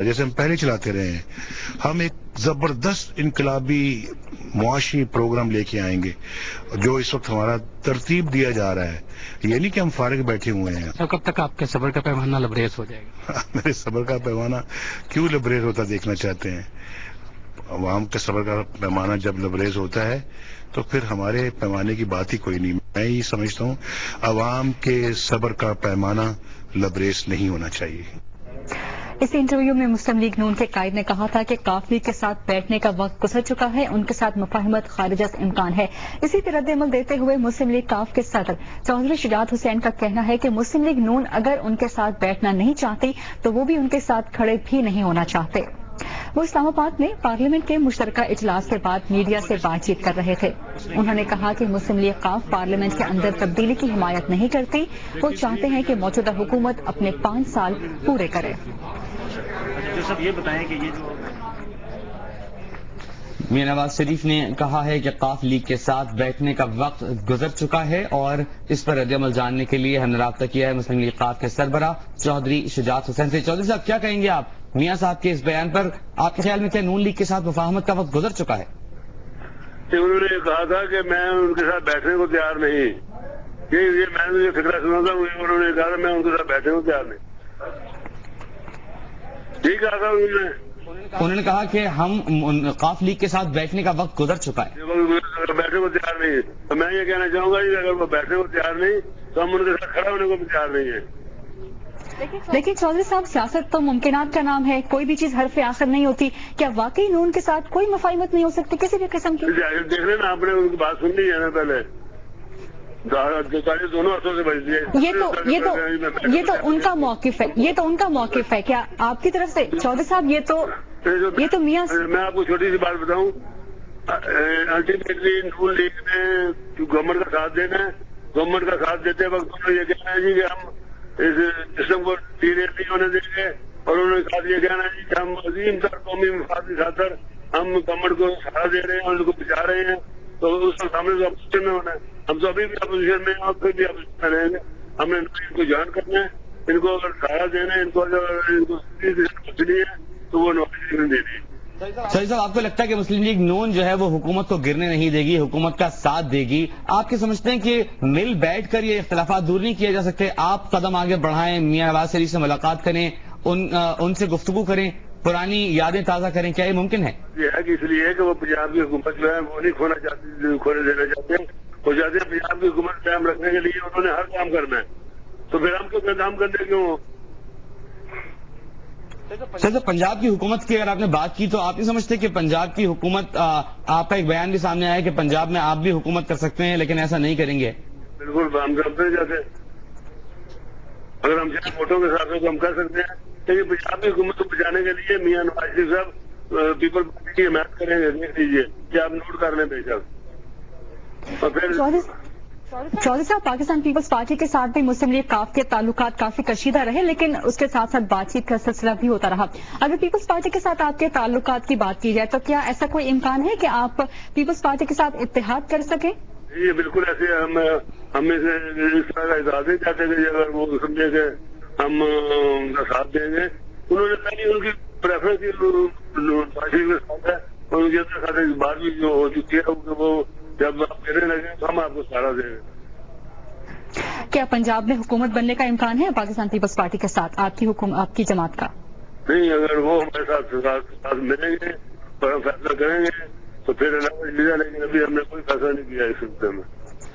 جیسے ہم پہلے چلاتے رہے ہیں. ہم ایک زبردست انقلابی معاشی پروگرام لے کے آئیں گے جو اس وقت ہمارا ترتیب دیا جا رہا ہے. یہ نہیں کہ ہم فارغ بیٹھے ہوئے ہیں. کب تک آپ کے صبر کا پیمانہ لبریز ہو جائے گا؟ میرے صبر کا پیمانہ کیوں لبریز ہوتا دیکھنا چاہتے ہیں؟ عوام کے صبر کا پیمانہ جب لبریز ہوتا ہے تو پھر ہمارے پیمانے کی بات ہی کوئی نہیں. میں یہ سمجھتا ہوں عوام کے صبر کا پیمانہ لبریز نہیں ہونا چاہیے. اس انٹرویو میں مسلم لیگ نون کے قائد نے کہا تھا کہ قاف لیگ کے ساتھ بیٹھنے کا وقت گزر چکا ہے، ان کے ساتھ مفاہمت خارج از امکان ہے. اسی پر رد عمل دیتے ہوئے مسلم لیگ کاف کے صدر چودھری شجاعت حسین کا کہنا ہے کہ مسلم لیگ نون اگر ان کے ساتھ بیٹھنا نہیں چاہتی تو وہ بھی ان کے ساتھ کھڑے بھی نہیں ہونا چاہتے. وہ اسلام آباد میں پارلیمنٹ کے مشترکہ اجلاس کے بعد میڈیا سے بات چیت کر رہے تھے. انہوں نے کہا کہ مسلم لیگ کاف پارلیمنٹ کے اندر تبدیلی کی حمایت نہیں کرتی، وہ چاہتے ہیں کہ موجودہ حکومت اپنے 5 سال پورے کرے. یہ بتائیں کہ یہ جو میاں نواز شریف نے کہا ہے کہ قاف لیگ کے ساتھ بیٹھنے کا وقت گزر چکا ہے اور اس پر رد عمل جاننے کے لیے ہم نے رابطہ کیا ہے مسلم لیگ قاف کے سربراہ چودھری شجاعت حسین سے. چودھری صاحب کیا کہیں گے آپ میاں صاحب کے اس بیان پر؟ آپ کے خیال میں کیا نون لیگ کے ساتھ مفاہمت کا وقت گزر چکا ہے؟ انہوں نے کہا تھا کہ میں ان کے ساتھ بیٹھنے کو تیار نہیں. یہ میں نے یہ فکرہ سنا تھا، انہوں نے کہا میں ان کے ساتھ بیٹھنے کو تیار نہیں. ٹھیک کہا تھا انہوں نے کہا کہ ہم قاف لیگ کے ساتھ بیٹھنے کا وقت گزر چکا ہے. بیٹھنے کو تیار نہیں. تو میں یہ کہنا چاہوں گا کہ اگر وہ بیٹھنے کو تیار نہیں تو ہم ان کے ساتھ کھڑا ہونے کو بھی تیار نہیں ہے. لیکن چودھری صاحب سیاست تو ممکنات کا نام ہے، کوئی بھی چیز حرف آخر نہیں ہوتی. کیا واقعی نون کے ساتھ کوئی مفاہمت نہیں ہو سکتی کسی بھی قسم کی؟ دیکھ لیں نا، آپ نے ان کی بات سن لی ہے نا پہلے. دونوں ہاتھوں سے بچتی ہے. یہ تو ان کا موقف ہے، یہ تو ان کا موقف ہے. کیا آپ کی طرف سے چودھری صاحب یہ تو میاں میں آپ کو چھوٹی سی بات بتاؤں، الٹیمیٹلی نون لیگ نے گورنمنٹ کا ساتھ دینا ہے. گورنمنٹ کا ساتھ دیتے وقت انہوں نے یہ کہنا ہے جی کہ ہم اس سسٹم کو ڈیلیٹ نہیں ہونے دیں گے، اور انہوں نے ساتھ یہ کہنا ہے جی کہ ہم عظیم تر قومی مفاد کی خاطر ہم گورنمنٹ کو سہارا دے رہے ہیں اور ان کو بچا رہے ہیں. تو اس کے سامنے تو اپوزیشن میں ہونا ہے. ہم تو ابھی بھی اپوزیشن میں ہیں اور پھر بھی اپوزیشن میں رہیں گے. ہم نے ان کو جوائن کرنا ہے، ان کو اگر سہارا دینا ہے، ان کو پوچھنی ہے تو وہ نوٹیفکیشن دے دی. صحیح صاحب، آپ کو لگتا ہے کہ مسلم لیگ نون جو ہے وہ حکومت کو گرنے نہیں دے گی، حکومت کا ساتھ دے گی؟ آپ کے سمجھتے ہیں کہ مل بیٹھ کر یہ اختلافات دور نہیں کیے جا سکتے؟ آپ قدم آگے بڑھائیں، میاں نواز شریف سے ملاقات کریں، ان سے گفتگو کریں، پرانی یادیں تازہ کریں، کیا یہ ممکن ہے؟ یہ ہے کہ اس لیے کہ وہ پنجاب کی حکومت جو ہے وہ نہیں کھونے دینا چاہتے ہیں. وہ چاہتے ہیں پنجاب کی حکومت قائم رکھنے کے لیے انہوں نے ہر کام کرنا ہے. تو پھر ہم کیوں کام کرنے کیوں؟ سر پنجاب کی حکومت کی اگر آپ نے بات کی تو آپ نہیں سمجھتے کہ پنجاب کی حکومت، آپ کا ایک بیان بھی سامنے آیا کہ پنجاب میں آپ بھی حکومت کر سکتے ہیں لیکن ایسا نہیں کریں گے؟ بالکل، ہم کرتے جاتے ہیں. اگر ہم چاہیں ووٹوں کے ساتھ تو ہم کر سکتے ہیں. لیکن پنجاب کی حکومت کو بچانے کے لیے میاں نواز شریف صاحب پیپل پارٹی کی حمایت کریں گے. دیکھ لیجیے کہ آپ نوٹ کر لیں بے شک. اور پھر چودھری صاحب، پاکستان پیپلز پارٹی کے ساتھ بھی مسلم لیگ کاف کے تعلقات کافی کشیدہ رہے، لیکن اس کے ساتھ ساتھ بات چیت کا سلسلہ بھی ہوتا رہا. اگر پیپلز پارٹی کے ساتھ آپ کے تعلقات کی بات کی جائے تو کیا ایسا کوئی امکان ہے کہ آپ پیپلز پارٹی کے ساتھ اتحاد کر سکیں؟ یہ بالکل ایسے ہم اس طرح کا اعتراض نہیں چاہتے کہ اگر وہ سمجھے کہ ہم ان کا ساتھ دیں گے. انہوں نے پہلے ان کی پریفرنس پارٹی کے ساتھ ہے اور ان کے ساتھ بات بھی جو ہو چکی ہے کہ وہ جب آپ کہنے لگے تو ہم آپ کو سہارا دیں گے. کیا پنجاب میں حکومت بننے کا امکان ہے پاکستان پیپلز پارٹی کے ساتھ آپ کی جماعت کا؟ نہیں، اگر وہ ہمارے ساتھ ملیں گے اور ہم فیصلہ کریں گے تو پھر لیکن ابھی ہم نے کوئی فیصلہ نہیں کیا اس سلسلے میں.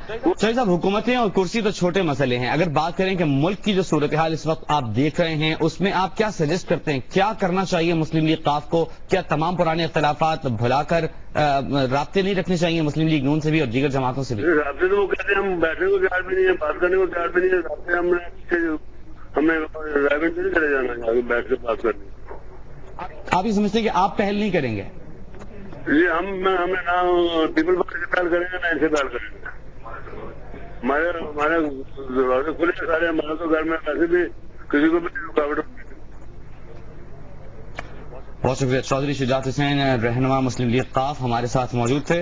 شاہد صاحب، حکومتیں اور کرسی تو چھوٹے مسئلے ہیں. اگر بات کریں کہ ملک کی جو صورتحال اس وقت آپ دیکھ رہے ہیں اس میں آپ کیا سجیسٹ کرتے ہیں؟ کیا کرنا چاہیے مسلم لیگ قاف کو؟ کیا تمام پرانے اختلافات بھلا کر رابطے نہیں رکھنے چاہیے مسلم لیگ نون سے بھی اور دیگر جماعتوں سے بھی؟ رابطے تو وہ کہتے ہیں ہم بیٹھنے کو تیار بھی نہیں ہے، بات کرنے کو تیار بھی نہیں ہے. رابطے ہمیں رائبنٹ نہیں کرے جانا بیٹھ کے بات کرنے. آپ یہ سمجھتے ہیں کہ آپ پہل نہیں کریں گے؟ جی، ہمیں نہ پیپل پارٹی سے پہل کریں گے نہ ان سے پہل کریں گے. ہمارے دروازے کھلے سارے. ہمارے تو گھر میں ویسے بھی کسی کو بھی رکاوٹ. بہت شکریہ. چودھری شجاعت حسین، رہنما مسلم لیگ قاف، ہمارے ساتھ موجود تھے.